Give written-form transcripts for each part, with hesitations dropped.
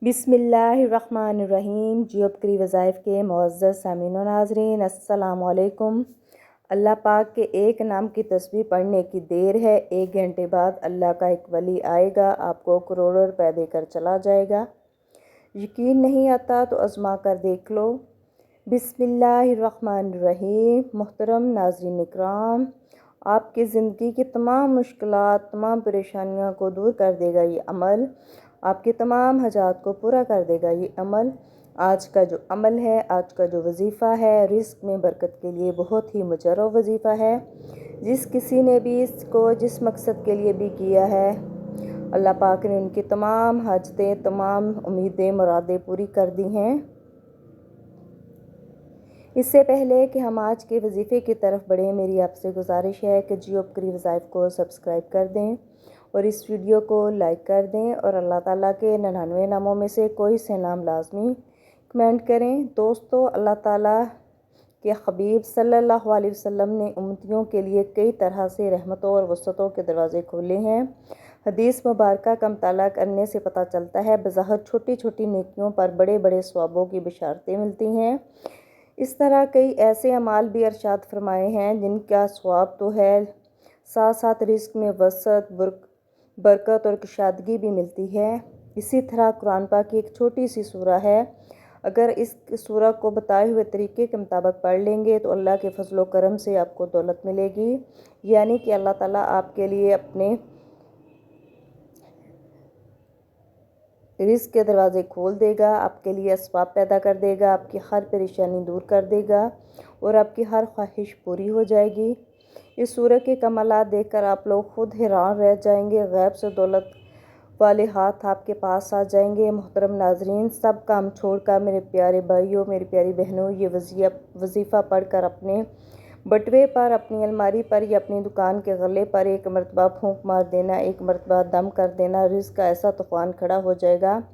बिस्मिल्लाहिर्रहमानिर्रहीम। जियोब करी वज़ाइफ के मुअज़्ज़ज़ सामीन व नाज़रीन, अस्सलामु अलैकुम। अल्लाह पाक के एक नाम की तस्बीह पढ़ने की देर है। 1 घंटे बाद अल्लाह का एक वली आएगा, आपको करोड़ों रुपए देकर चला जाएगा। यकीन नहीं आता तो आज़मा कर देख लो। बिस्मिल्लाहिर्रहमानिर्रहीम। मुहतरम नाज़रीन इकराम, आपकी ज़िंदगी की तमाम मुश्किलात, तमाम परेशानियों को दूर कर देगा ये अमल। आपके तमाम हजात को पूरा कर देगा ये अमल। आज का जो अमल है, आज का जो वजीफ़ा है, रिस्क में बरकत के लिए बहुत ही मुजर्रब वजीफ़ा है। जिस किसी ने भी इसको जिस मकसद के लिए भी किया है, अल्लाह पाक ने उनकी तमाम हाजतें, तमाम उम्मीदें, मुरादें पूरी कर दी हैं। इससे पहले कि हम आज के वजीफ़े की तरफ बढ़ें, मेरी आपसे गुजारिश है कि जियोब करी वज़ाइफ को सब्सक्राइब कर दें और इस वीडियो को लाइक कर दें और अल्लाह ताला के 99 नामों में से कोई से नाम लाजमी कमेंट करें। दोस्तों, अल्लाह ताला के हबीब सल्लल्लाहु अलैहि वसल्लम ने उम्मतियों के लिए कई तरह से रहमतों और वसअतों के दरवाज़े खोले हैं। हदीस मुबारक का मुताला करने से पता चलता है, बज़ाहिर छोटी छोटी नेकियों पर बड़े बड़े सवाबों की बशारतें मिलती हैं। इस तरह कई ऐसे अमाल भी इरशाद फरमाए हैं जिनका सवाब तो है, साथ साथ रिस्क में वसअत, बरकत और कुशादगी भी मिलती है। इसी तरह कुरान पाक की एक छोटी सी सूरा है, अगर इस सूरा को बताए हुए तरीके के मुताबिक पढ़ लेंगे तो अल्लाह के फजलो करम से आपको दौलत मिलेगी। यानी कि अल्लाह ताला आपके लिए अपने रिस्क के दरवाज़े खोल देगा, आपके लिए असबाब पैदा कर देगा, आपकी हर परेशानी दूर कर देगा और आपकी हर ख्वाहिश पूरी हो जाएगी। इस सूरह के कमालात देखकर आप लोग खुद हैरान रह जाएंगे। गैब से दौलत वाले हाथ आपके पास आ जाएंगे। मोहतरम नाजरीन, सब काम छोड़कर मेरे प्यारे भाइयों, मेरी प्यारी बहनों, ये वजीफ़ा पढ़कर अपने बटवे पर, अपनी अलमारी पर या अपनी दुकान के गले पर एक मरतबा फूंक मार देना, एक मरतबा दम कर देना। रिज़्क़ का ऐसा तूफ़ान खड़ा हो जाएगा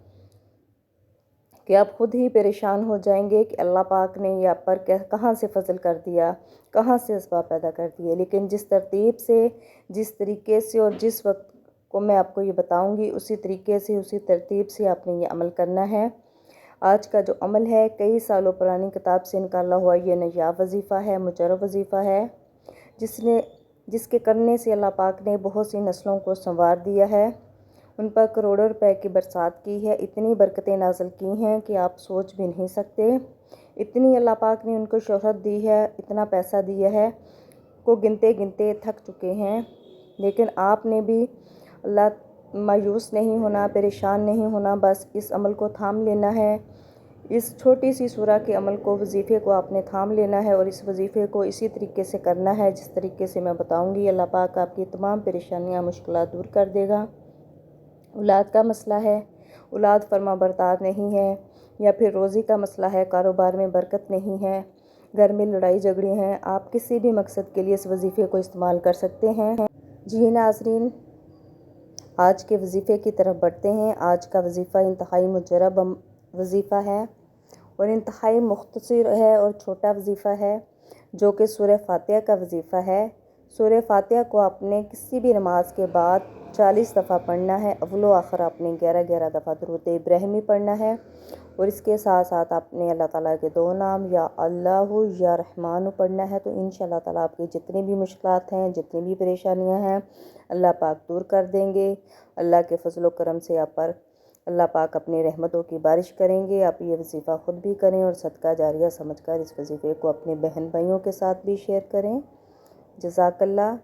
कि आप खुद ही परेशान हो जाएंगे कि अल्लाह पाक ने यहाँ पर कहाँ से फजल कर दिया, कहाँ से असबाब पैदा कर दिए। लेकिन जिस तरतीब से, जिस तरीके से और जिस वक्त को मैं आपको ये बताऊंगी, उसी तरीके से, उसी तरतीब से आपने ये अमल करना है। आज का जो अमल है, कई सालों पुरानी किताब से निकाला हुआ ये नायाब वजीफ़ा है, मुजर्रब वजीफ़ा है, जिसके करने से अल्लाह पाक ने बहुत सी नस्लों को संवार दिया है, उन पर करोड़ों रुपए की बरसात की है, इतनी बरकतें नाज़िल की हैं कि आप सोच भी नहीं सकते। इतनी अल्लाह पाक ने उनको शोहरत दी है, इतना पैसा दिया है, को गिनते गिनते थक चुके हैं। लेकिन आपने भी अल्लाह मायूस नहीं होना, परेशान नहीं होना, बस इस अमल को थाम लेना है। इस छोटी सी सूरह के अमल को, वजीफ़े को आपने थाम लेना है और इस वजीफ़े को इसी तरीके से करना है जिस तरीके से मैं बताऊंगी। अल्लाह पाक आपकी तमाम परेशानियां, मुश्किलात दूर कर देगा। औलाद का मसला है, औलाद फरमाबरदार नहीं है, या फिर रोज़ी का मसला है, कारोबार में बरकत नहीं है, घर में लड़ाई झगड़े हैं, आप किसी भी मकसद के लिए इस वजीफ़े को इस्तेमाल कर सकते हैं। जी नाज़रीन, आज के वजीफ़े की तरफ बढ़ते हैं। आज का वजीफ़ा इंतहाई मुजर्रब वजीफ़ा है और इंतहाई मुख्तसर है और छोटा वजीफ़ा है, जो कि सूरह फातिहा का वजीफ़ा है। सूरह फातिहा को आपने किसी भी नमाज के बाद 40 दफ़ा पढ़ना है। अव्वलो आखिर आपने 11-11 दफ़ा दुरूद इब्राहिमी पढ़ना है और इसके साथ साथ आपने अल्लाह ताला के 2 नाम, या अल्लाह या रहमान पढ़ना है। तो इंशाअल्लाह ताला आपकी जितनी भी मुश्किलात हैं, जितनी भी परेशानियां हैं, अल्लाह पाक दूर कर देंगे। अल्लाह के फजलो करम से आप पर अल्लाह पाक अपनी रहमतों की बारिश करेंगे। आप ये वजीफ़ा ख़ुद भी करें और सदका जारिया समझकर इस वजीफ़े को अपने बहन भाइयों के साथ भी शेयर करें। जज़ाकल्लाह।